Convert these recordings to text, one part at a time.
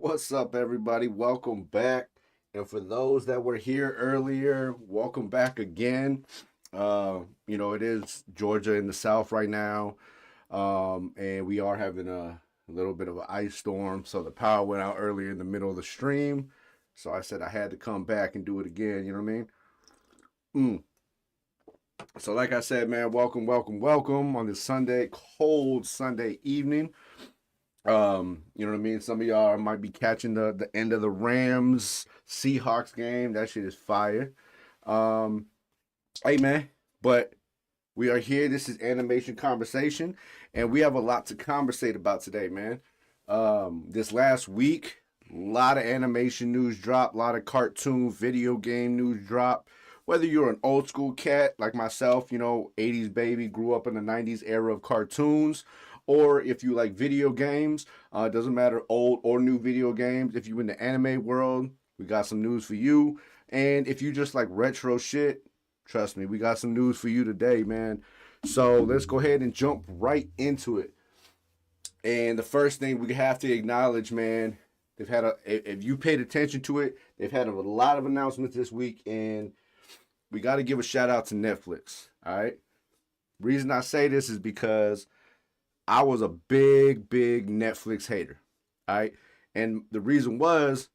What's up, everybody? Welcome back. And for those that were here earlier, welcome back again. It is Georgia in the South right now, and we are having a little bit of an ice storm. So the power went out earlier in the middle of the stream. So I said I had to come back and do it again. You know what I mean? Mm. So, like I said, man, welcome, welcome, welcome on this Sunday, cold Sunday evening. You know what I mean? Some of y'all might be catching the end of the Rams Seahawks game. That shit is fire. Um, hey man, but we are here. This is Animation Conversation, and we have a lot to conversate about today, man. This last week, a lot of animation news dropped, a lot of cartoon video game news dropped. Whether you're an old school cat like myself, 80s baby, grew up in the 90s era of cartoons, or if you like video games, it doesn't matter old or new video games. If you in the anime world, we got some news for you. And if you just like retro shit, trust me, we got some news for you today, man. So let's go ahead and jump right into it. And the first thing we have to acknowledge, man, they've had if you paid attention to it, they've had a lot of announcements this week, and we got to give a shout out to Netflix. All right. Reason I say this is because I was a big Netflix hater. All right. And the reason was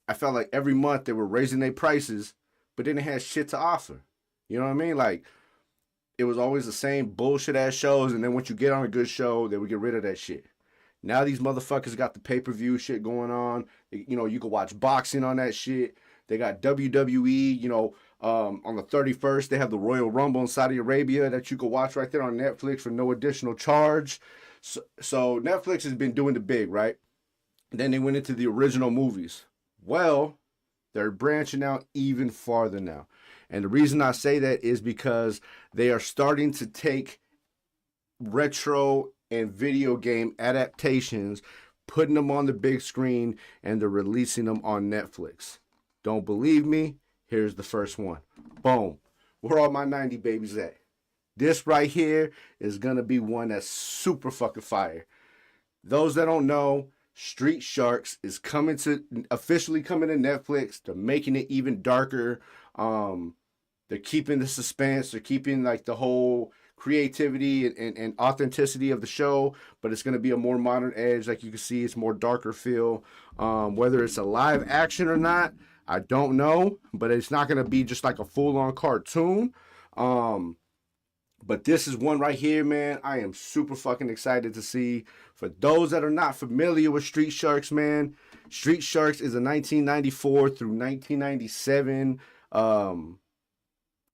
I felt like every month they were raising their prices, but then they had shit to offer. You know what I mean? Like it was always the same bullshit ass shows, and then once you get on a good show, they would get rid of that shit. Now these motherfuckers got the pay per view shit going on. You can watch boxing on that shit. They got WWE. On the 31st, they have the Royal Rumble in Saudi Arabia that you can watch right there on Netflix for no additional charge. So Netflix has been doing the big, right? And then they went into the original movies. Well, they're branching out even farther now. And the reason I say that is because they are starting to take retro and video game adaptations, putting them on the big screen, and they're releasing them on Netflix. Don't believe me? Here's the first one. Boom. Where all my 90 babies at? This right here is going to be one that's super fucking fire. Those that don't know, Street Sharks is officially coming to Netflix. They're making it even darker. They're keeping the suspense. They're keeping like the whole creativity and authenticity of the show, but it's going to be a more modern edge. Like you can see, it's more darker feel. Whether it's a live action or not, I don't know, but it's not going to be just like a full-on cartoon. But this is one right here, man. I am super fucking excited to see. For those that are not familiar with Street Sharks, man, Street Sharks is a 1994 through 1997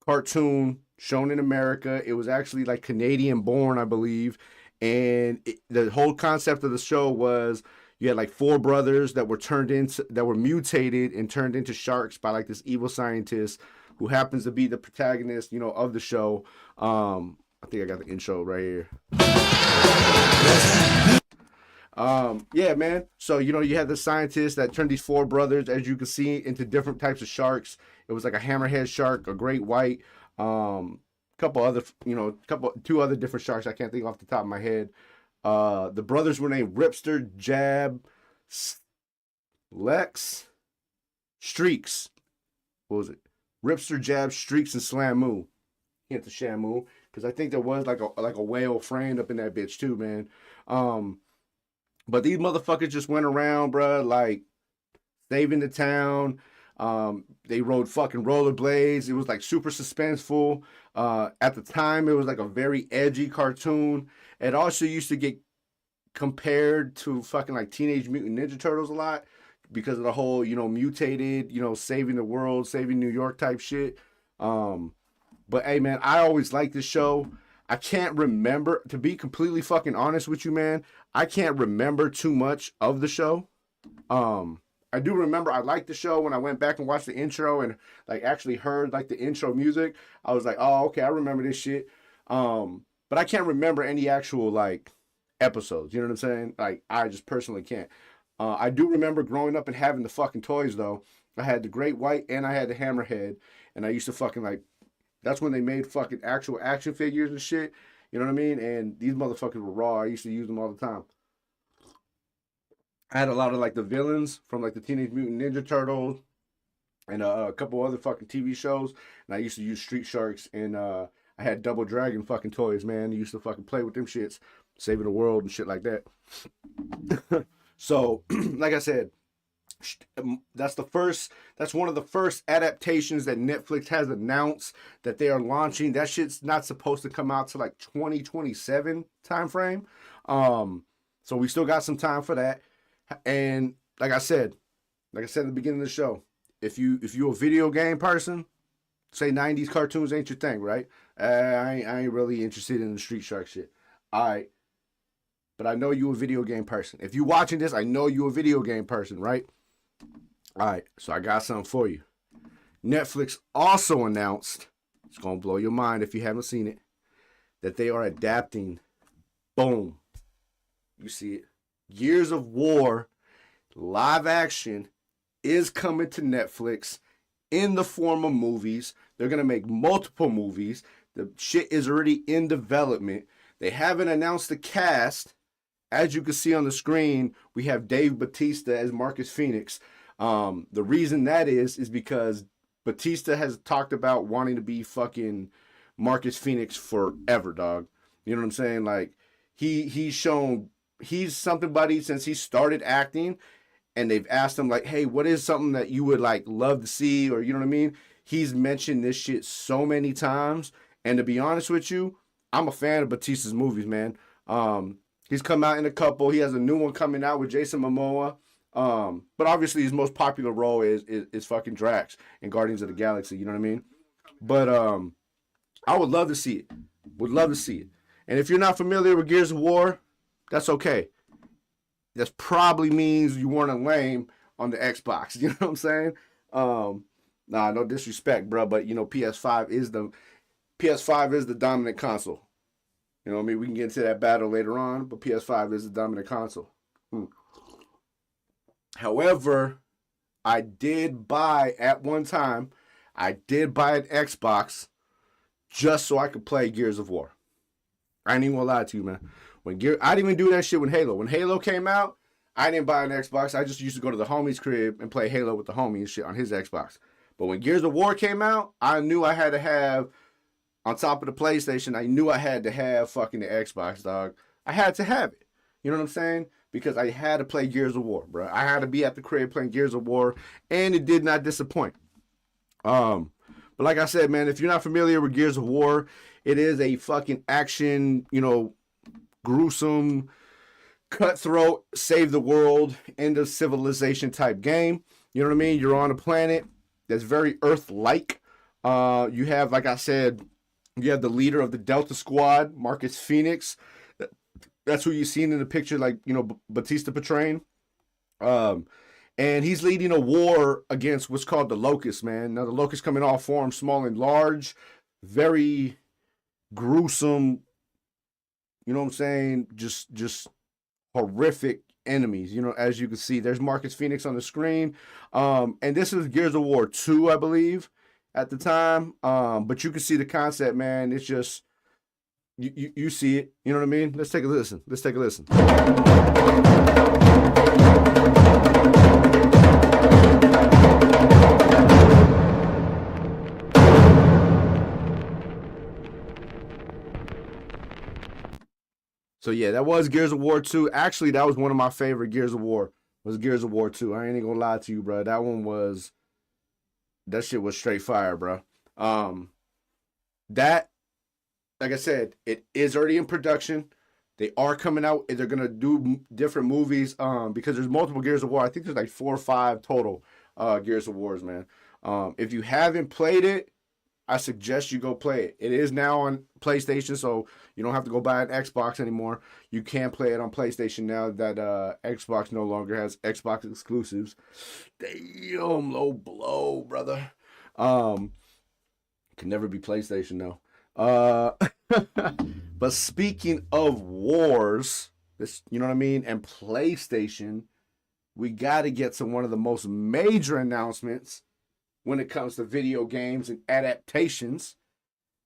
cartoon shown in America. It was actually like Canadian born, I believe. And the whole concept of the show was you had like four brothers that were mutated and turned into sharks by like this evil scientist who happens to be the protagonist, of the show. I think I got the intro right here. Yeah, man. So you had the scientist that turned these four brothers, as you can see, into different types of sharks. It was like a hammerhead shark, a great white, couple other, two other different sharks. I can't think off the top of my head. The brothers were named Ripster, Jab, Lex, Streaks. What was it? Ripster, Jab, Streaks, and Slamoo. Hint to Shamu, because I think there was like a whale framed up in that bitch too, man. But these motherfuckers just went around, bruh, like saving the town. They rode fucking rollerblades. It was like super suspenseful. At the time, it was like a very edgy cartoon. It also used to get compared to fucking like Teenage Mutant Ninja Turtles a lot because of the whole, mutated, saving the world, saving New York type shit. But hey, man, I always liked this show. I can't remember, to be completely fucking honest with you, man, I can't remember too much of the show. I do remember I liked the show when I went back and watched the intro and like actually heard like the intro music. I was like, oh, okay, I remember this shit. But I can't remember any actual like episodes. You know what I'm saying? Like I just personally can't. I do remember growing up and having the fucking toys though. I had the Great White and I had the Hammerhead, and I used to fucking like. That's when they made fucking actual action figures and shit. You know what I mean? And these motherfuckers were raw. I used to use them all the time. I had a lot of like the villains from like the Teenage Mutant Ninja Turtles and a couple other fucking TV shows. And I used to use Street Sharks and I had Double Dragon fucking toys, man. I used to fucking play with them shits, saving the world and shit like that. So, like I said, that's one of the first adaptations that Netflix has announced that they are launching. That shit's not supposed to come out to like 2027 time frame. So we still got some time for that. And like I said at the beginning of the show, if you're a video game person, say 90s cartoons ain't your thing, right? I ain't really interested in the Street Shark shit. All right. But I know you a video game person. If you watching this, I know you a video game person, right? All right. So I got something for you. Netflix also announced, it's going to blow your mind if you haven't seen it, that they are adapting, boom, you see it, Gears of War live action is coming to Netflix in the form of movies. They're going to make multiple movies. The shit is already in development. They haven't announced the cast. As you can see on the screen, we have Dave Bautista as Marcus Phoenix. The reason that is because Bautista has talked about wanting to be fucking Marcus Phoenix forever, dog. You know what I'm saying? Like, he's shown he's something buddy since he started acting, and they've asked him like, hey, what is something that you would like love to see, or you know what I mean? He's mentioned this shit so many times, and to be honest with you, I'm a fan of Bautista's movies, man. He's come out in a couple. He has a new one coming out with Jason Momoa. But obviously his most popular role is fucking Drax in Guardians of the Galaxy, you know what I mean? But I would love to see it. Would love to see it. And if you're not familiar with Gears of War, that's okay. That probably means you weren't a lame on the Xbox. You know what I'm saying? Nah, no disrespect, bro, but you know PS5 is the dominant console. You know what I mean? We can get into that battle later on, but PS5 is the dominant console. However, I did buy at one time, I did buy an Xbox just so I could play Gears of War. I ain't even gonna lie to you, man. I didn't even do that shit when Halo. When Halo came out, I didn't buy an Xbox. I just used to go to the homie's crib and play Halo with the homie and shit on his Xbox. But when Gears of War came out, I knew I had to have, on top of the PlayStation, I knew I had to have fucking the Xbox, dog. I had to have it. You know what I'm saying? Because I had to play Gears of War, bro. I had to be at the crib playing Gears of War, and it did not disappoint. But like I said, man, if you're not familiar with Gears of War, it is a fucking action, you know, gruesome, cutthroat, save the world, end of civilization type game. You know what I mean? You're on a planet that's very Earth-like. You have, like I said, you have the leader of the Delta Squad, Marcus Phoenix. That's who you've seen in the picture, like, you know, Bautista portraying. And he's leading a war against what's called the Locust, man. Now, the Locust come in all forms, small and large, very gruesome, you know what I'm saying? Just horrific enemies, you know, as you can see. There's Marcus Phoenix on the screen. And this is Gears of War 2, I believe, at the time. But you can see the concept, man. It's just, you see it. You know what I mean? Let's take a listen. So yeah, that was Gears of War 2. Actually, that was one of my favorite Gears of War. Was Gears of War 2. I ain't even gonna lie to you, bro. That shit was straight fire, bro. That, like I said, it is already in production. They are coming out. They're gonna do different movies. Because there's multiple Gears of War. I think there's like 4 or 5 total Gears of Wars, man. If you haven't played it, I suggest you go play it. It is now on PlayStation, so you don't have to go buy an Xbox anymore. You can play it on PlayStation now that Xbox no longer has Xbox exclusives. Damn, low blow, brother. Can never be PlayStation though. But speaking of wars, this, you know what I mean, and PlayStation, we got to get to one of the most major announcements when it comes to video games and adaptations,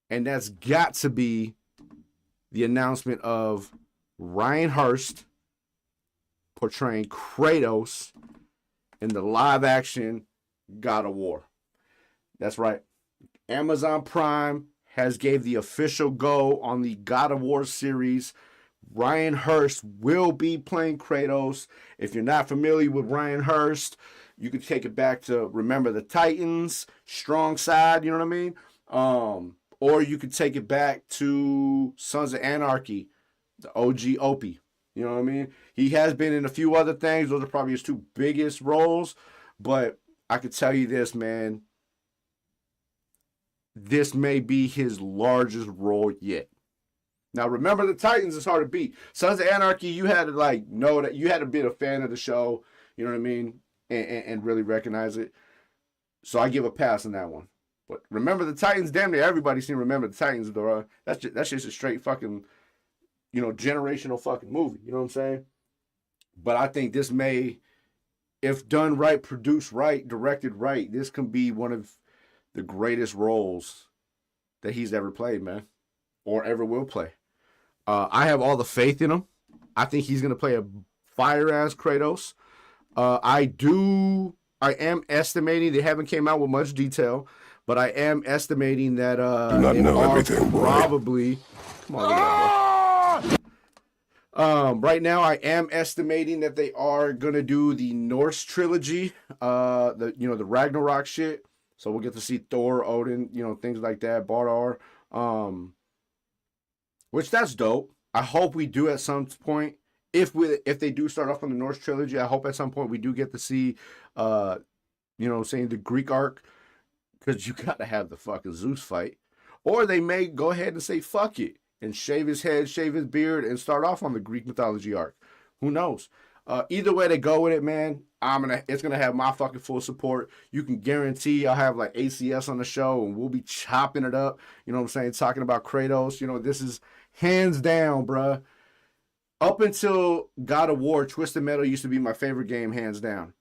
and that's got to be the announcement of Ryan Hurst portraying Kratos in the live-action God of War. That's right. Amazon Prime has gave the official go on the God of War series. Ryan Hurst will be playing Kratos. If you're not familiar with Ryan Hurst, you can take it back to Remember the Titans, Strong Side, you know what I mean? Or you could take it back to Sons of Anarchy, the OG Opie. You know what I mean? He has been in a few other things. Those are probably his two biggest roles. But I could tell you this, man. This may be his largest role yet. Now, Remember the Titans is hard to beat. Sons of Anarchy, you had to like know that you had to be a fan of the show. You know what I mean? And really recognize it. So I give a pass on that one. But Remember the Titans, damn near everybody's seen Remember the Titans, though. That's just a straight fucking, you know, generational fucking movie. You know what I'm saying? But I think this may, if done right, produced right, directed right, this can be one of the greatest roles that he's ever played, man. Or ever will play. I have all the faith in him. I think he's going to play a fire-ass Kratos. I am estimating, they haven't came out with much detail, but I am estimating that do not know everything, probably... Come on, right now, I am estimating that they are going to do the Norse trilogy, the Ragnarok shit. So we'll get to see Thor, Odin, you know, things like that, Bardar. Which that's dope. I hope we do at some point. If they do start off on the Norse trilogy, I hope at some point we do get to see, the Greek arc, because you got to have the fucking Zeus fight. Or they may go ahead and say fuck it and shave his head, shave his beard, and start off on the Greek mythology arc. Who knows? Either way they go with it, man, it's gonna have my fucking full support. You can guarantee I'll have like ACS on the show and we'll be chopping it up. You know what I'm saying? Talking about Kratos. You know, this is hands down, bruh. Up until God of War, Twisted Metal used to be my favorite game, hands down.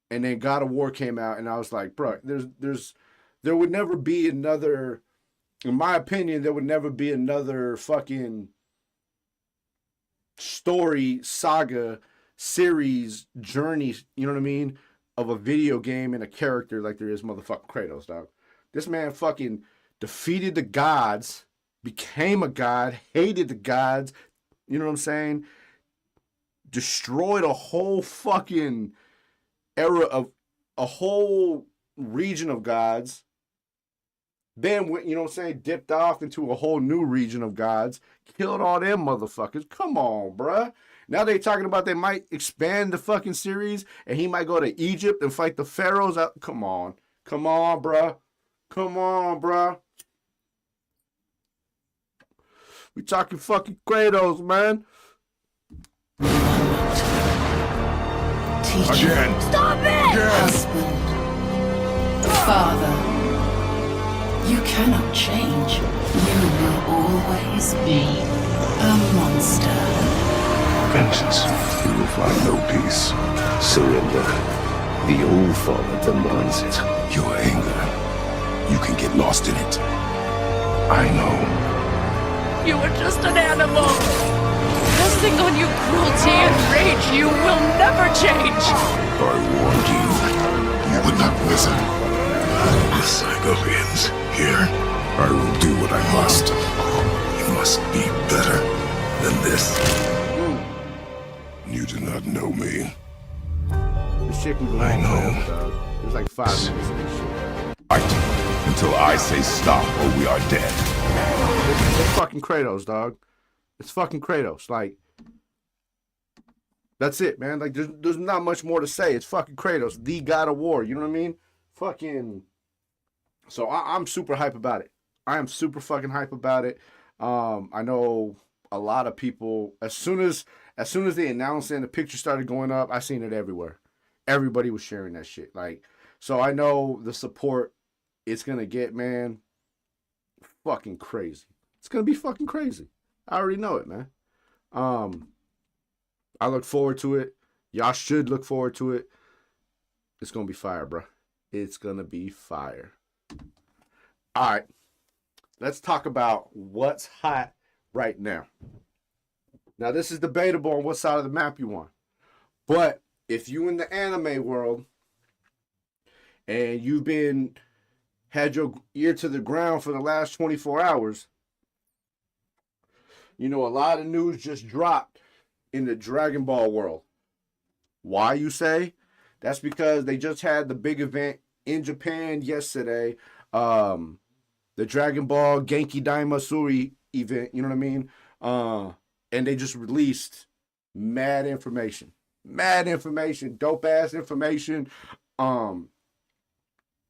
And then God of War came out, and I was like, bro, there would never be another. In my opinion, there would never be another fucking story, saga, series, journey, you know what I mean, of a video game and a character like there is motherfucking Kratos, dog. This man fucking defeated the gods, became a god, hated the gods, you know what I'm saying? Destroyed a whole fucking era of a whole region of gods. Then, you know what I'm saying, dipped off into a whole new region of gods. Killed all them motherfuckers. Come on, bruh. Now they talking about they might expand the fucking series and he might go to Egypt and fight the pharaohs. Come on. Come on, bruh. Come on, bruh. We talking fucking Kratos, man. Teacher. Again. Stop it! Again. Husband. Father. You cannot change. You will always be a monster. Vengeance. You will find no peace. Surrender. The old father demands it. Your anger. You can get lost in it. I know. You are just an animal. Resting on your cruelty and rage, you will never change. I warned you. You would not listen. The cycle ends here. I will do what I must. You must be better than this. You do not know me. This shit can go I on know. forever, dog. There's like 5 minutes of this shit. Fight until I say stop or we are dead. It's fucking Kratos, dog. It's fucking Kratos. Like, that's it, man. Like, there's not much more to say. It's fucking Kratos, the God of War. You know what I mean? Fucking. So I'm super hype about it. I am super fucking hype about it. I know a lot of people. As soon as they announced it and the picture started going up, I seen it everywhere. Everybody was sharing that shit. Like, so I know the support it's gonna get, man. Fucking crazy. It's gonna be fucking crazy. I already know it, man. I look forward to it. Y'all should look forward to it. It's gonna be fire, bro. It's gonna be fire. All right, let's talk about what's hot right now. Now, this is debatable on what side of the map you want. But if you in the anime world and you've been had your ear to the ground for the last 24 hours, you know a lot of news just dropped in the Dragon Ball world. Why, you say? That's because they just had the big event in Japan yesterday. The Dragon Ball Genki Daimasuri event, you know what I mean? And they just released mad information. Mad information, dope ass information. And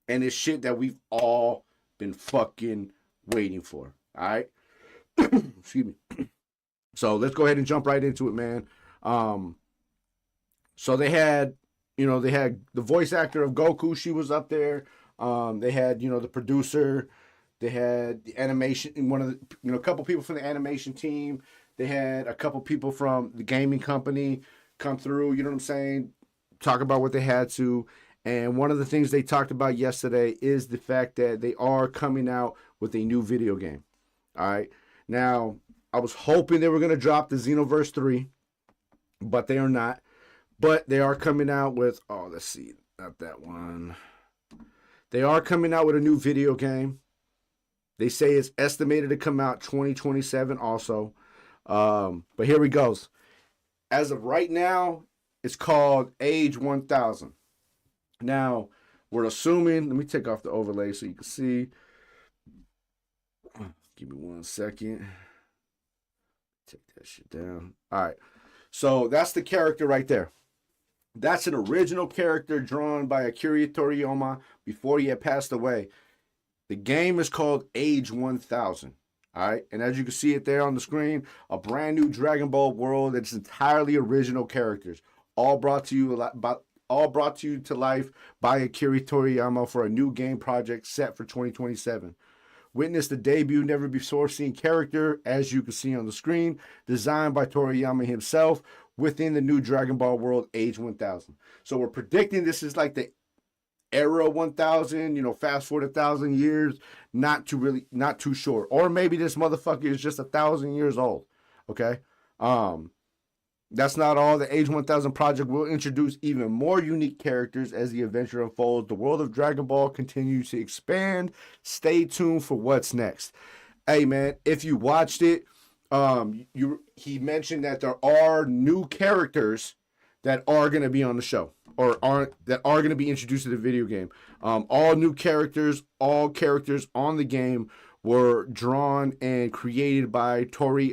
it's shit that we've all been fucking waiting for. All right. Excuse me. So let's go ahead and jump right into it, man. So they had, they had the voice actor of Goku. She was up there. They had, the producer. They had the animation, one of the, a couple people from the animation team. They had a couple people from the gaming company come through, you know what I'm saying? Talk about what they had to. And one of the things they talked about yesterday is the fact that they are coming out with a new video game. All right. Now, I was hoping they were going to drop the Xenoverse 3, but they are not. But they are coming out with, let's see, not that one. They are coming out with a new video game. They say it's estimated to come out 2027 also. But here we go. As of right now, it's called Age 1000. Now, we're assuming, let me take off the overlay so you can see. Give me 1 second. Take that shit down. All right. So that's the character right there. That's an original character drawn by Akira Toriyama before he had passed away. The game is called Age 1000. All right. And as you can see it there on the screen, a brand new Dragon Ball world that's entirely original characters, all brought to you to life by Akira Toriyama for a new game project set for 2027. Witness the debut never before seen character, as you can see on the screen, designed by Toriyama himself within the new Dragon Ball world, Age 1000. So we're predicting this is like the era 1000, fast forward 1,000 years, not too sure. Or maybe this motherfucker is just 1,000 years old. Okay. That's not all. The Age 1000 project will introduce even more unique characters as the adventure unfolds. The world of Dragon Ball continues to expand. Stay tuned for what's next. Hey, man, if you watched it, he mentioned that there are new characters that are going to be on the show or that are going to be introduced to the video game. All new characters, all characters on the game were drawn and created by Akira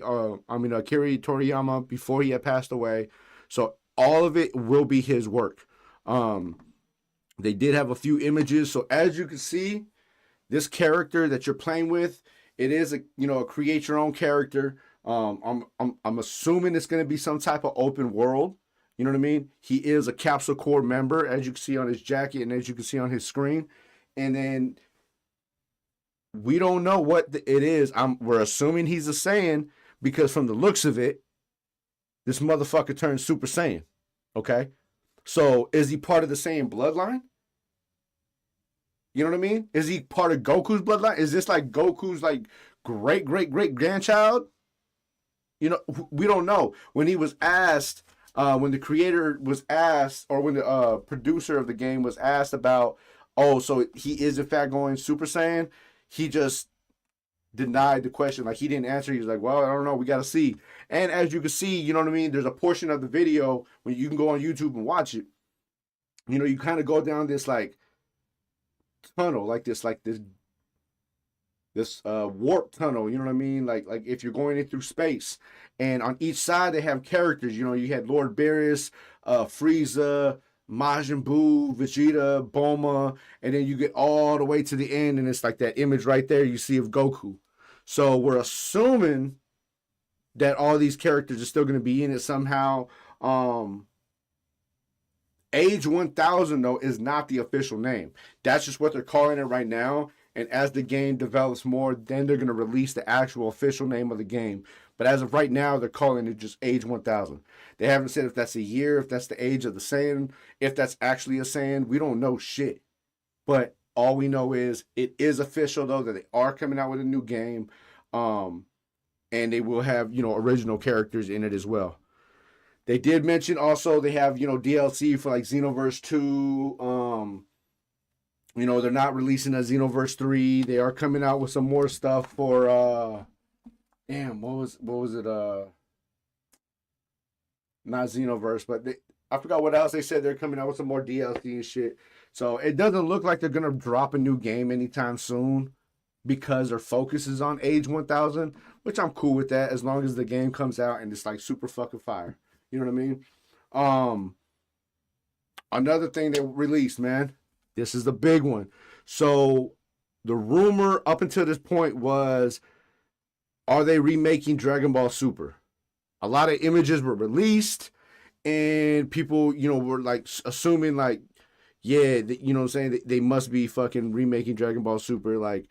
Toriyama before he had passed away. So all of it will be his work. They did have a few images. So as you can see, this character that you're playing with, it is a create your own character. I'm assuming it's going to be some type of open world. You know what I mean? He is a Capsule Corps member, as you can see on his jacket and as you can see on his screen. And then we don't know what it is. We're assuming he's a Saiyan because from the looks of it, this motherfucker turned Super Saiyan. Okay? So is he part of the Saiyan bloodline? You know what I mean? Is he part of Goku's bloodline? Is this like Goku's like great grandchild? We don't know. When he was asked, when the creator was asked, or when the producer of the game was asked about, so he is in fact going Super Saiyan, he just denied the question. Like, he didn't answer. He was like, well, I don't know. We got to see. And as you can see, you know what I mean? There's a portion of the video when you can go on YouTube and watch it. You kind of go down this like tunnel, like this warp tunnel, you know what I mean? Like if you're going in through space, and on each side they have characters. You had Lord Beerus, Frieza, Majin Buu, Vegeta, Bulma, and then you get all the way to the end, and it's like that image right there you see of Goku. So we're assuming that all these characters are still going to be in it somehow. Age 1000 though is not the official name. That's just what they're calling it right now. And as the game develops more, then they're going to release the actual official name of the game. But as of right now, they're calling it just Age 1000. They haven't said if that's a year, if that's the age of the Saiyan, if that's actually a Saiyan. We don't know shit. But all we know is it is official, though, that they are coming out with a new game. And they will have, original characters in it as well. They did mention also they have, DLC for like Xenoverse 2. They're not releasing a Xenoverse 3. They are coming out with some more stuff for what was it? Not Xenoverse, but I forgot what else they said. They're coming out with some more DLC and shit. So it doesn't look like they're gonna drop a new game anytime soon because their focus is on Age 1000, which I'm cool with that as long as the game comes out and it's like super fucking fire. You know what I mean? Another thing they released, man. This is the big one. So the rumor up until this point was, are they remaking Dragon Ball Super? A lot of images were released, and people, were like assuming like, yeah, you know what I'm saying? They must be fucking remaking Dragon Ball Super, like,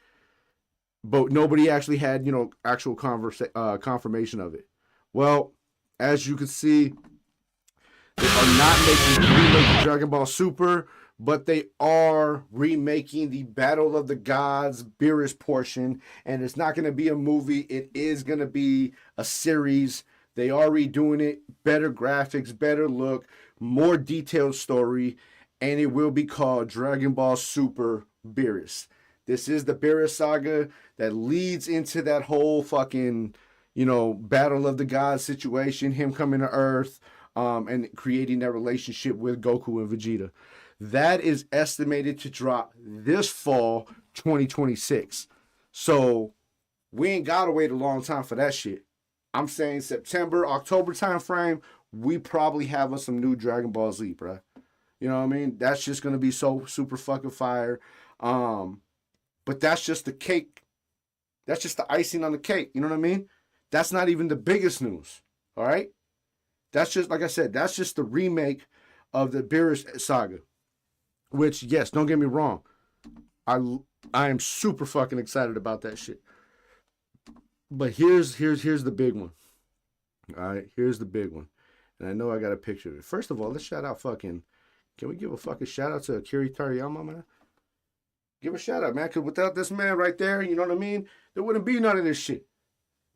but nobody actually had, actual confirmation of it. Well, as you can see, they are not remaking Dragon Ball Super, but they are remaking the Battle of the Gods Beerus portion, and it's not going to be a movie. It is going to be a series. They are redoing it, better graphics, better look, more detailed story, and it will be called Dragon Ball Super Beerus. This is the Beerus saga that leads into that whole fucking, Battle of the Gods situation, him coming to Earth, and creating that relationship with Goku and Vegeta. That is estimated to drop this fall, 2026. So we ain't gotta wait a long time for that shit. I'm saying September, October time frame, we probably have us some new Dragon Ball Z, bruh. You know what I mean? That's just gonna be so super fucking fire. But that's just the cake. That's just the icing on the cake. You know what I mean? That's not even the biggest news. All right? That's just, like I said, that's just the remake of the Beerus saga. Which, yes, don't get me wrong. I am super fucking excited about that shit. But here's the big one. All right, here's the big one. And I know I got a picture of it. First of all, let's shout out fucking... Can we give a fucking shout out to Akira Toriyama, man? Give a shout out, man. Because without this man right there, you know what I mean? There wouldn't be none of this shit.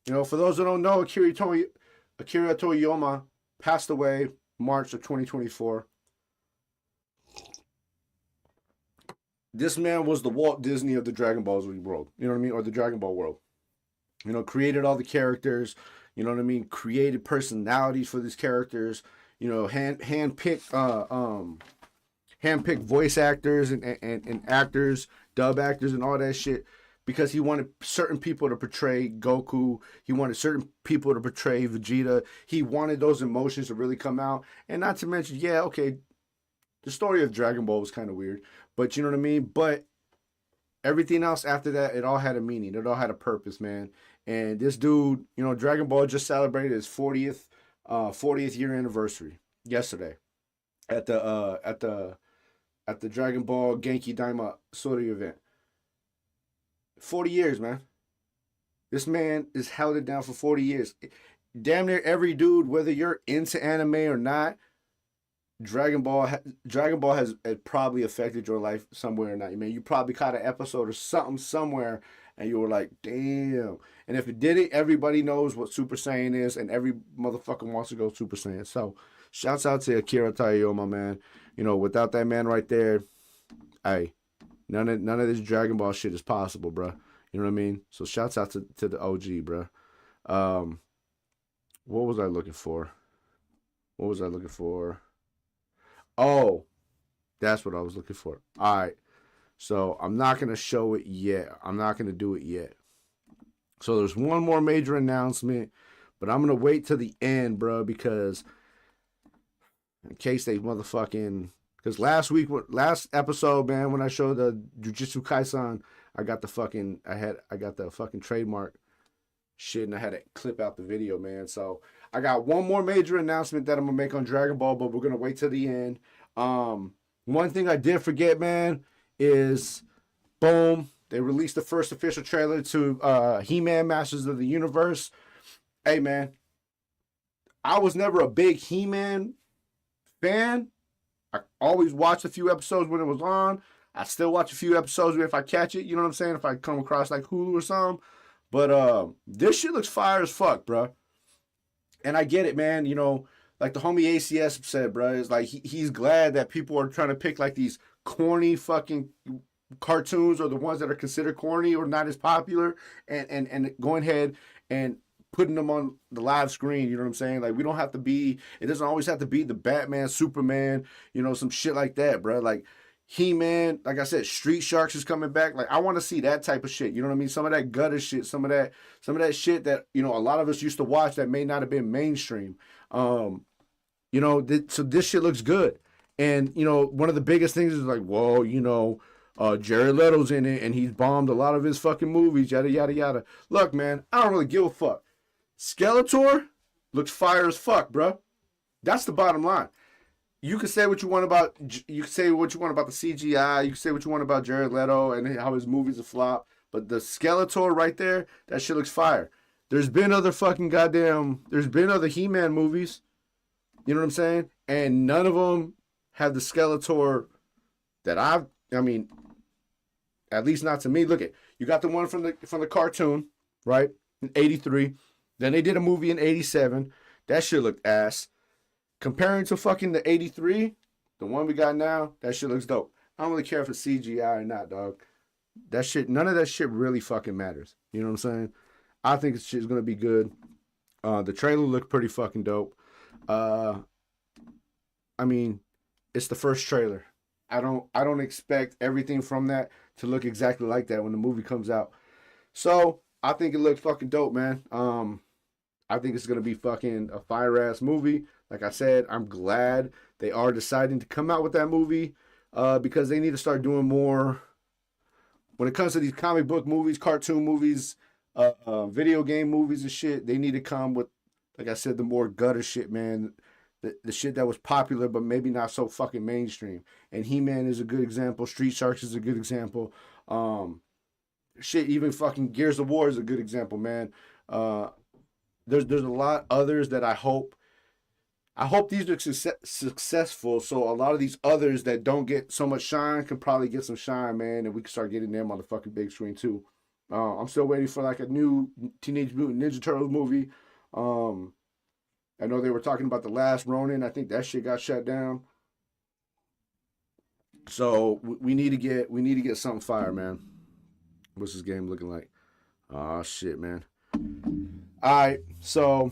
For those who don't know, Akira Toriyama passed away March of 2024. This man was the Walt Disney of the Dragon Ball Z world. You know what I mean? Or the Dragon Ball world. Created all the characters. You know what I mean? Created personalities for these characters. Hand-picked voice actors and actors, dub actors and all that shit. Because he wanted certain people to portray Goku. He wanted certain people to portray Vegeta. He wanted those emotions to really come out. And not to mention, yeah, okay, the story of Dragon Ball was kind of weird. But you know what I mean? But everything else after that, it all had a meaning. It all had a purpose, man. And this dude, Dragon Ball just celebrated his 40th year anniversary yesterday at the Dragon Ball Genki Daima Sori event. 40 years, man. This man has held it down for 40 years. Damn near every dude, whether you're into anime or not, Dragon Ball has probably affected your life somewhere or not. You probably caught an episode or something somewhere and you were like, damn. And if it didn't, everybody knows what Super Saiyan is and every motherfucker wants to go Super Saiyan. So shouts out to Akira Toriyama, man. Without that man right there, hey, none of this Dragon Ball shit is possible, bro. You know what I mean? So shouts out to the OG, bro. What was I looking for? Oh, that's what I was looking for. All right. So I'm not going to show it yet. I'm not going to do it yet. So there's one more major announcement, but I'm going to wait till the end, bro, because in case they motherfucking... Because last episode, man, when I showed the Jujutsu Kaisen, I got the fucking trademark shit, and I had to clip out the video, man. So I got one more major announcement that I'm gonna make on Dragon Ball, but we're gonna wait till the end. One thing I did forget, man, is boom, they released the first official trailer to He-Man Masters of the Universe. Hey, man, I was never a big He-Man fan. I always watched a few episodes when it was on. I still watch a few episodes if I catch it. You know what I'm saying? If I come across like Hulu or something. But this shit looks fire as fuck, bro. And I get it, man. Like like the homie ACS said, bro, is like he's glad that people are trying to pick like these corny fucking cartoons or the ones that are considered corny or not as popular and going ahead and putting them on the live screen. You know what I'm saying? Like, we don't have to be, it doesn't always have to be the Batman, Superman, you know, some shit like that, bro. Like, He-Man, like I said, Street Sharks is coming back. Like, I want to see that type of shit. You know what I mean? Some of that gutter shit, some of that shit that, you know, a lot of us used to watch that may not have been mainstream. You know, so this shit looks good. And, you know, one of the biggest things is like, whoa, you know, Jared Leto's in it and he's bombed a lot of his fucking movies, yada, yada, yada. Look, man, I don't really give a fuck. Skeletor looks fire as fuck, bro. That's the bottom line. You can say what you want about the CGI. You can say what you want about Jared Leto and how his movies are flop. But the Skeletor right there, that shit looks fire. There's been other He-Man movies. You know what I'm saying? And none of them have the Skeletor that I mean, at least not to me. Look at, you got the one from the cartoon, right? In 83. Then they did a movie in 87. That shit looked ass. Comparing to fucking the 83, the one we got now, that shit looks dope. I don't really care if it's CGI or not, dog. That shit, none of that shit really fucking matters. You know what I'm saying? I think this shit's gonna be good. The trailer looked pretty fucking dope. I mean, it's the first trailer. I don't expect everything from that to look exactly like that when the movie comes out. So I think it looks fucking dope, man. I think it's gonna be fucking a fire ass movie. Like I said, I'm glad they are deciding to come out with that movie because they need to start doing more when it comes to these comic book movies, cartoon movies, video game movies and shit. They need to come with, like I said, the more gutter shit, man. The shit that was popular but maybe not so fucking mainstream. And He-Man is a good example. Street Sharks is a good example. Shit, even fucking Gears of War is a good example, man. There's a lot others that I hope these are successful, so a lot of these others that don't get so much shine can probably get some shine, man, and we can start getting them on the fucking big screen too. I'm still waiting for like a new Teenage Mutant Ninja Turtles movie. I know they were talking about the last Ronin. I think that shit got shut down. So we need to get something fire, man. What's this game looking like? Oh shit, man. Alright, so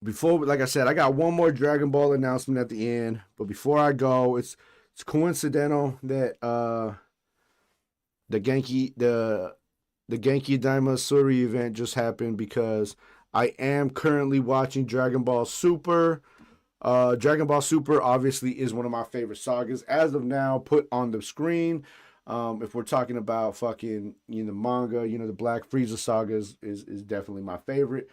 before, like I said, I got one more Dragon Ball announcement at the end. But before I go, it's coincidental that the Genki Daima Suri event just happened because I am currently watching Dragon Ball Super. Dragon Ball Super obviously is one of my favorite sagas as of now put on the screen. If we're talking about fucking, you know, the manga, you know, the Black Frieza saga is definitely my favorite,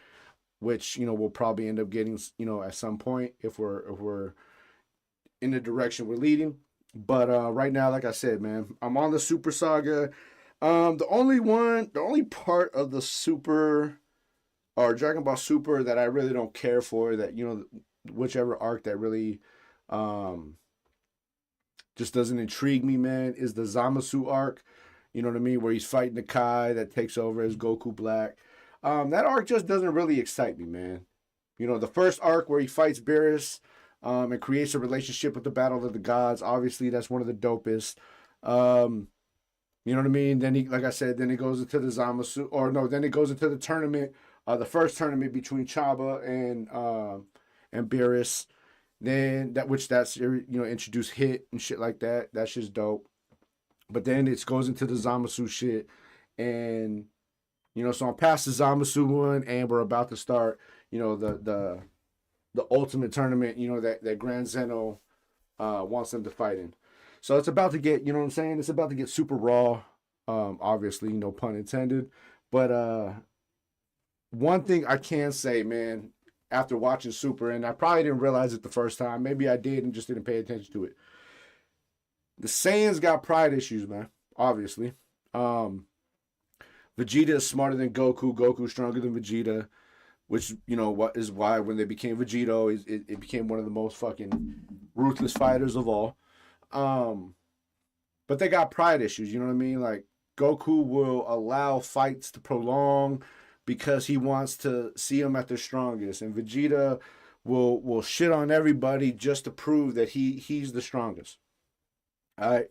which, you know, we'll probably end up getting, you know, at some point if we're in the direction we're leading. But right now, like I said, man, I'm on the Super saga. The only part of the Super or Dragon Ball Super that I really don't care for, that, you know, whichever arc that really just doesn't intrigue me, man, is the Zamasu arc. You know what I mean? Where he's fighting the Kai that takes over as Goku Black. That arc just doesn't really excite me, man. You know, the first arc where he fights Beerus and creates a relationship with the Battle of the Gods, obviously that's one of the dopest. You know what I mean? Then he, like I said, then it goes into the Zamasu, or no, then it goes into the tournament, the first tournament between Chaba and Beerus. Then that's you know, introduce Hit and shit like that. That's just dope. But then it goes into the Zamasu shit, and you know, so I'm past the Zamasu one, and we're about to start, you know, the ultimate tournament, you know, that Grand Zeno wants them to fight in. So it's about to get, you know what I'm saying? It's about to get super raw. Obviously, no pun intended. But one thing I can say, man, after watching Super, and I probably didn't realize it the first time. Maybe I did and just didn't pay attention to it. The Saiyans got pride issues, man. Obviously. Vegeta is smarter than Goku. Goku's stronger than Vegeta. Which, you know, what is why when they became Vegito, it became one of the most fucking ruthless fighters of all. But they got pride issues, you know what I mean? Like, Goku will allow fights to prolong because he wants to see them at their strongest. And Vegeta will shit on everybody just to prove that he's the strongest. All right.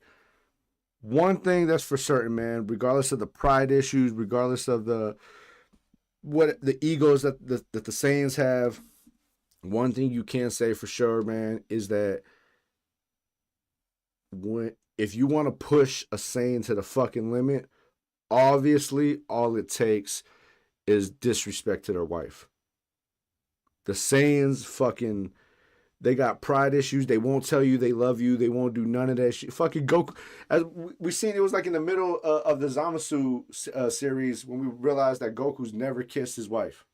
One thing that's for certain, man, regardless of the pride issues, regardless of the egos that the Saiyans have, one thing you can say for sure, man, is that if you want to push a Saiyan to the fucking limit, obviously all it takes is disrespect to their wife. The Saiyans fucking, they got pride issues. They won't tell you they love you. They won't do none of that shit. Fucking Goku. As we seen, it was like in the middle of the Zamasu series when we realized that Goku's never kissed his wife.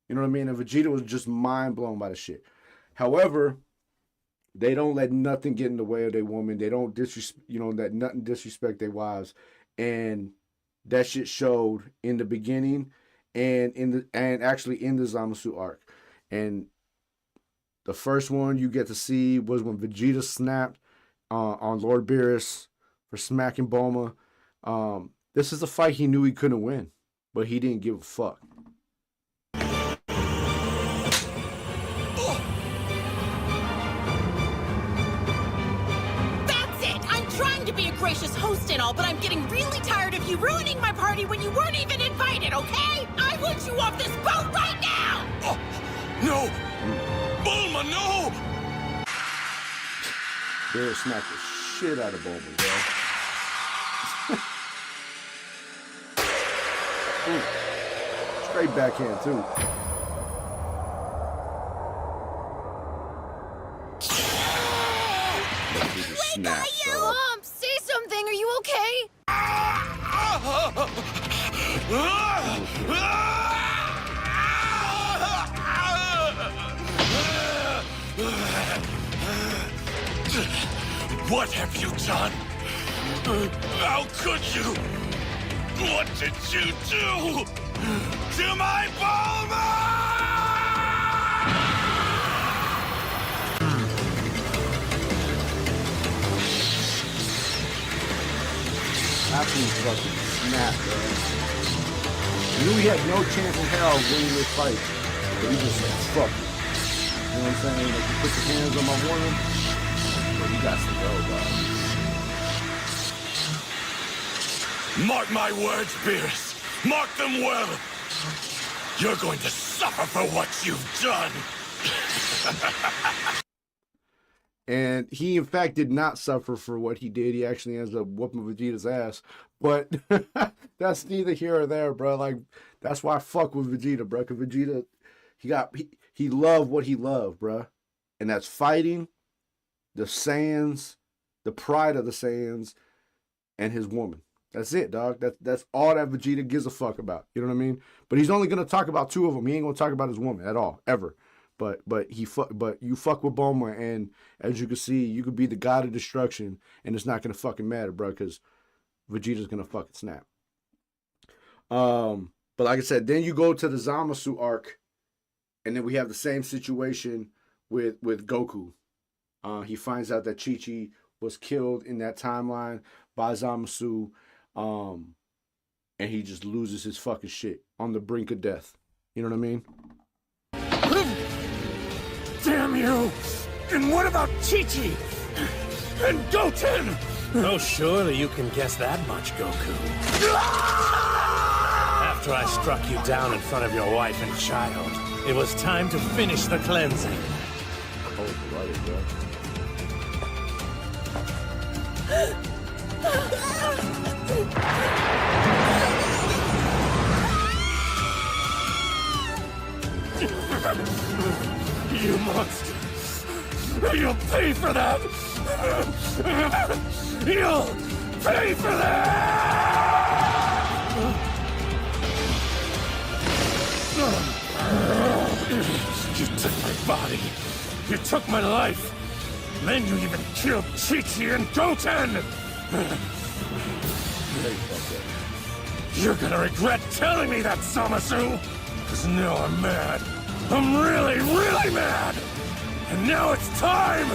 You know what I mean? And Vegeta was just mind blown by the shit. However, they don't let nothing get in the way of their woman. They don't let nothing disrespect their wives. And that shit showed in the beginning and actually in the Zamasu arc. And the first one you get to see was when Vegeta snapped on Lord Beerus for smacking Bulma. This is a fight he knew he couldn't win, but he didn't give a fuck. That's it! I'm trying to be a gracious host and all, but I'm getting really tired of you ruining my party when you weren't even invited, okay? I want you off this boat right now! Oh, no! Bulma, no! Beerus smacked the shit out of Bulma, bro. Straight backhand, too. Snap, Mom, say something. Are you okay? What have you done? How could you? What did you do to my Bulma? Absolute fucking snap, bro. Knew he had no chance in hell of winning this fight, but he just said, fuck it. You know what I'm saying? Like, you put your hands on my woman, but you got to go, dog. Mark my words, Beerus. Mark them well. You're going to suffer for what you've done. And he, in fact, did not suffer for what he did. He actually ends up whooping Vegeta's ass. But that's neither here or there, bro. Like, that's why I fuck with Vegeta, bro. Because Vegeta, he loved what he loved, bro. And that's fighting, the Saiyans, the pride of the Saiyans, and his woman. That's it, dog. That's all that Vegeta gives a fuck about. You know what I mean? But he's only gonna talk about two of them. He ain't gonna talk about his woman at all, ever. But you fuck with Bulma, and as you can see, you could be the god of destruction, and it's not gonna fucking matter, bro, because Vegeta's gonna fucking snap. But like I said, then you go to the Zamasu arc, and then we have the same situation with Goku. He finds out that Chi-Chi was killed in that timeline by Zamasu, and he just loses his fucking shit on the brink of death. You know what I mean? Damn you! And what about Chi-Chi? And Goten? Oh, surely you can guess that much, Goku. After I struck you down in front of your wife and child, it was time to finish the cleansing. Oh, bloody, bro. You monster! You'll pay for that! You'll pay for that! You took my body. You took my life. Then you even killed Chi-Chi and Goten! You're gonna regret telling me that, Zamasu! Because now I'm mad. I'm really, really mad! And now it's time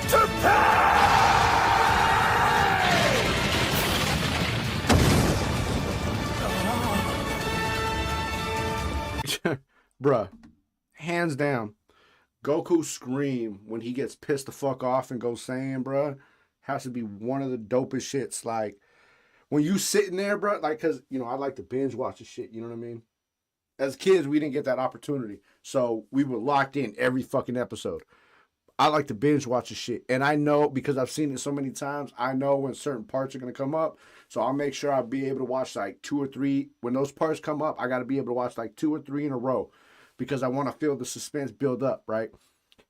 to pay! Bruh, hands down, Goku's scream when he gets pissed the fuck off and goes Saiyan, bruh, has to be one of the dopest shits. Like, when you sitting there, bruh, like, cause, you know, I like to binge watch the shit, you know what I mean? As kids, we didn't get that opportunity. So we were locked in every fucking episode. I like to binge watch the shit. And I know, because I've seen it so many times, I know when certain parts are going to come up. So I'll make sure I'll be able to watch like 2 or 3. When those parts come up, I got to be able to watch like 2 or 3 in a row because I want to feel the suspense build up, right?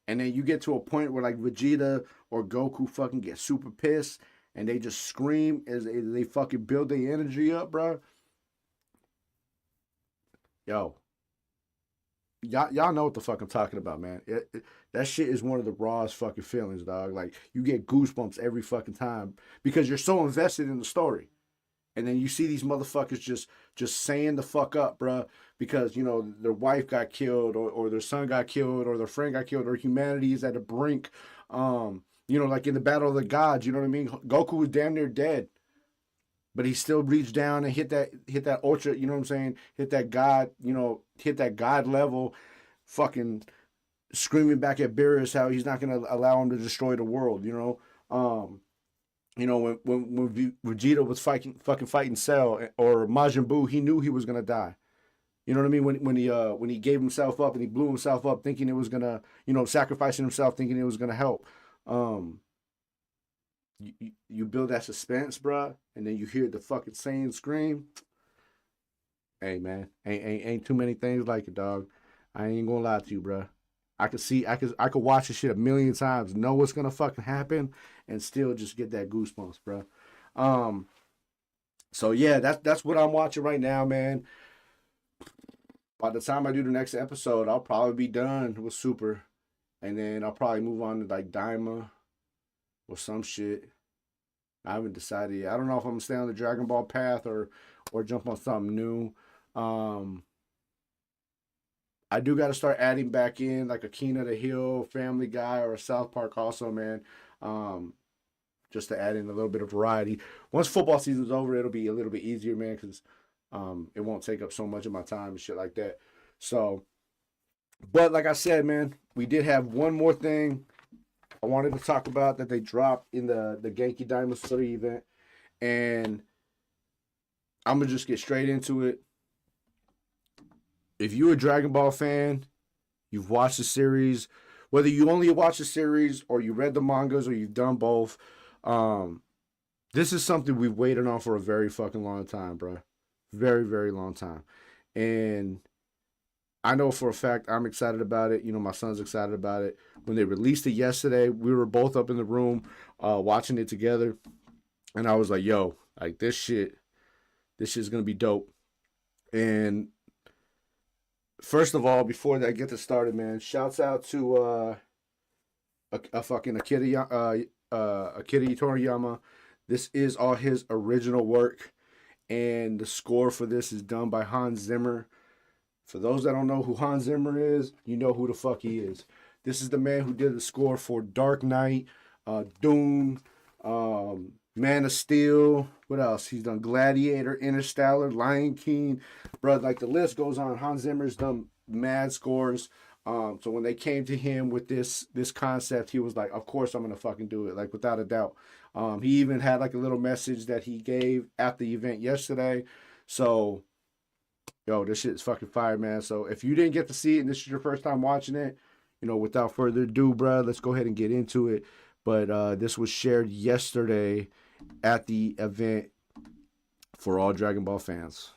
And then you get to a point where like Vegeta or Goku fucking get super pissed and they just scream as they fucking build their energy up, bro. Yo, y'all know what the fuck I'm talking about, man. That shit is one of the rawest fucking feelings, dog. Like, you get goosebumps every fucking time because you're so invested in the story. And then you see these motherfuckers just saying the fuck up, bruh, because, you know, their wife got killed or their son got killed or their friend got killed or humanity is at the brink. You know, like in the Battle of the Gods, you know what I mean? Goku was damn near dead. But he still reached down and hit that ultra, you know what I'm saying? Hit that God, you know, hit that God level, fucking screaming back at Beerus how he's not gonna allow him to destroy the world, you know. You know, when Vegeta was fighting Cell or Majin Buu, he knew he was gonna die. You know what I mean? When he gave himself up and he blew himself up, thinking it was gonna, you know, sacrificing himself, thinking it was gonna help. You build that suspense, bruh, and then you hear the fucking Saiyan scream. Hey man, ain't too many things like it, dog. I ain't gonna lie to you, bruh. I could watch this shit a million times, know what's gonna fucking happen, and still just get that goosebumps, bruh. So yeah, that's what I'm watching right now, man. By the time I do the next episode, I'll probably be done with Super, and then I'll probably move on to like Daima or some shit. I haven't decided yet. I don't know if I'm gonna stay on the Dragon Ball path or jump on something new. I do got to start adding back in like a Kina the Hill, Family Guy, or a South Park also, man. Just to add in a little bit of variety. Once football season's over, it'll be a little bit easier, man, because it won't take up so much of my time and shit like that. So, but like I said, man, we did have one more thing I wanted to talk about that they dropped in the Genki Diamond Study event, and I'm gonna just get straight into it. If you're a Dragon Ball fan, you've watched the series, whether you only watch the series or you read the mangas or you've done both, this is something we've waited on for a very fucking long time, bro. Very, very long time. And I know for a fact I'm excited about it. You know, my son's excited about it. When they released it yesterday, we were both up in the room watching it together. And I was like, yo, like this shit's going to be dope. And first of all, before I get this started, man, shouts out to a fucking Akira Toriyama. This is all his original work. And the score for this is done by Hans Zimmer. For those that don't know who Hans Zimmer is, you know who the fuck he is. This is the man who did the score for Dark Knight, Dune, Man of Steel. What else? He's done Gladiator, Interstellar, Lion King. Bro, like the list goes on. Hans Zimmer's done mad scores. So when they came to him with this concept, he was like, of course I'm going to fucking do it, like without a doubt. He even had like a little message that he gave at the event yesterday. So, yo, this shit's fucking fire, man. So if you didn't get to see it and this is your first time watching it, you know, without further ado, bro, let's go ahead and get into it. But this was shared yesterday at the event for all Dragon Ball fans.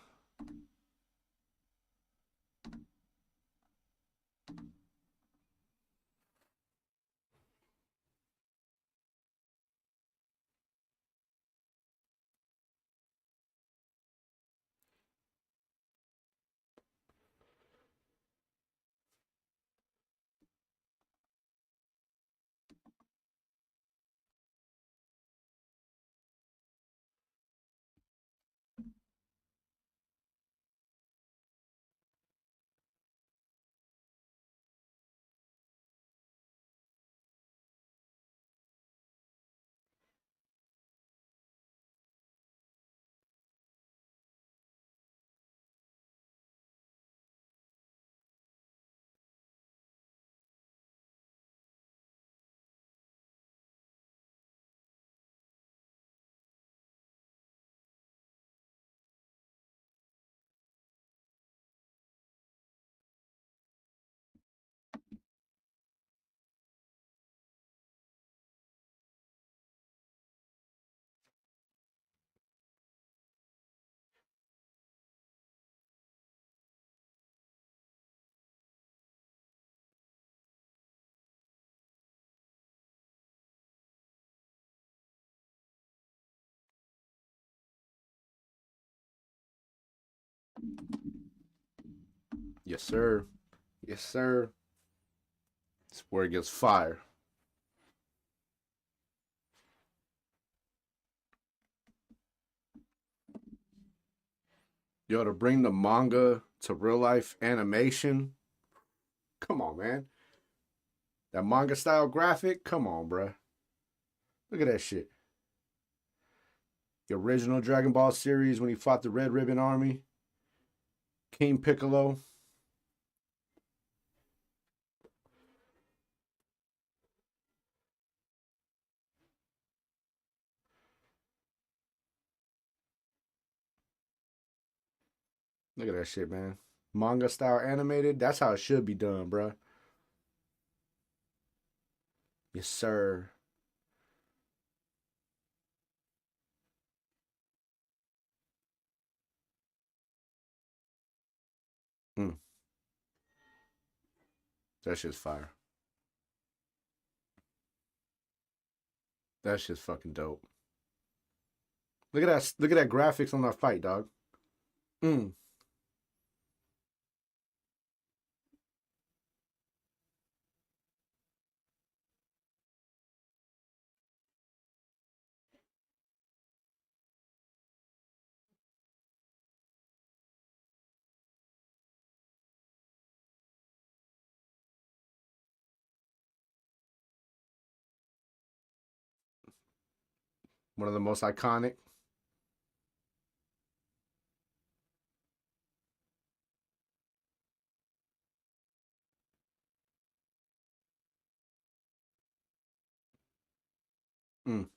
Yes, sir. Yes, sir. It's where it gets fire. Yo, to bring the manga to real life animation. Come on, man. That manga style graphic. Come on, bruh. Look at that shit. The original Dragon Ball series when he fought the Red Ribbon Army. King Piccolo. Look at that shit, man. Manga style animated. That's how it should be done, bruh. Yes, sir. Mm, that shit's fire. That shit's fucking dope. Look at that. Look at that graphics on that fight, dog. Mm. One of the most iconic. Mm.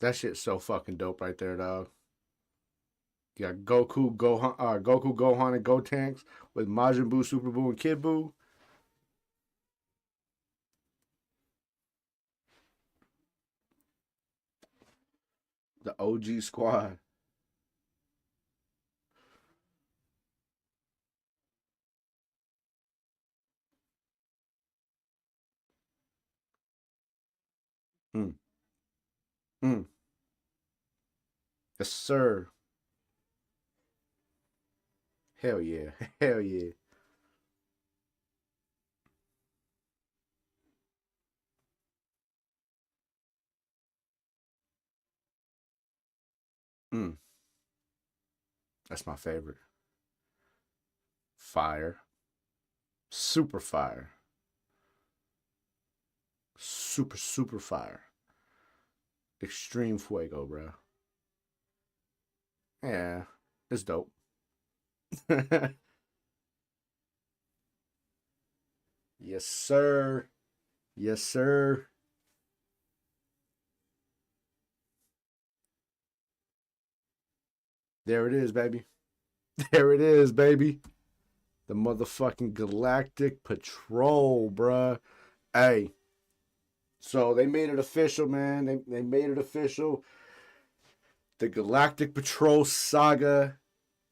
That shit's so fucking dope right there, dog. You got Goku, Gohan, and Gotenks with Majin Buu, Super Buu, and Kid Buu. The OG squad. Mm. Mm. Yes, sir. Hell yeah. Hell yeah. Mm. That's my favorite. Fire. Super fire. Super, super fire. Extreme fuego, bro. Yeah. It's dope. Yes, sir. Yes, sir. There it is, baby. There it is, baby. The motherfucking Galactic Patrol, bruh. Hey, so they made it official, man. They made it official. The Galactic Patrol saga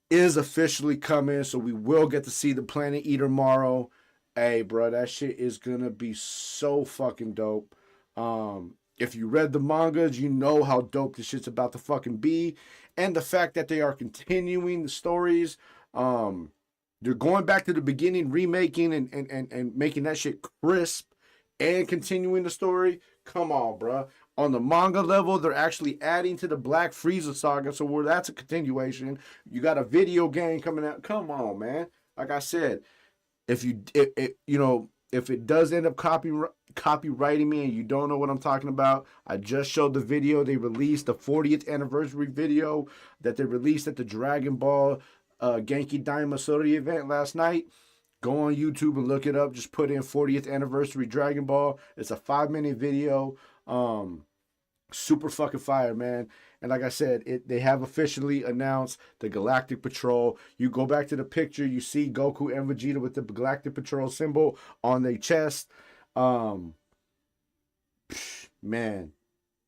is officially coming, so we will get to see the Planet Eater tomorrow. Hey, bro, that shit is gonna be so fucking dope. If you read the mangas, you know how dope this shit's about to fucking be, and the fact that they are continuing the stories. They're going back to the beginning, remaking and making that shit crisp and continuing the story. Come on, bro. On the manga level, they're actually adding to the Black Frieza saga, so where that's a continuation. You got a video game coming out. Come on, man. Like I said, if if it does end up copywriting me and you don't know what I'm talking about, I just showed the video they released, the 40th anniversary video that they released at the Dragon Ball Genki Daimasori event last night. Go on YouTube and look it up. Just put in 40th anniversary Dragon Ball. It's a 5-minute video. Super fucking fire, man. And like I said, they have officially announced the Galactic Patrol. You go back to the picture, you see Goku and Vegeta with the Galactic Patrol symbol on their chest. Man,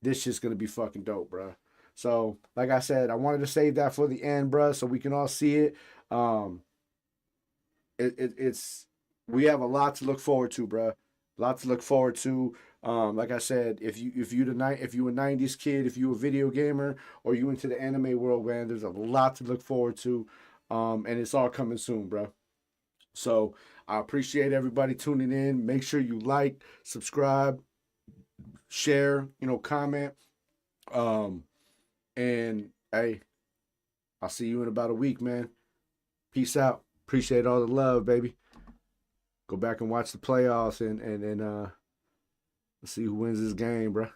this shit's gonna be fucking dope, bro. So, like I said, I wanted to save that for the end, bro, so we can all see it. It's we have a lot to look forward to, bruh. Lot to look forward to. Like I said, if you a 90s kid, if you a video gamer, or you into the anime world, man, there's a lot to look forward to. And it's all coming soon, bro. So I appreciate everybody tuning in. Make sure you like, subscribe, share, comment. And hey, I'll see you in about a week, man. Peace out. Appreciate all the love, baby. Go back and watch the playoffs and see who wins this game, bro.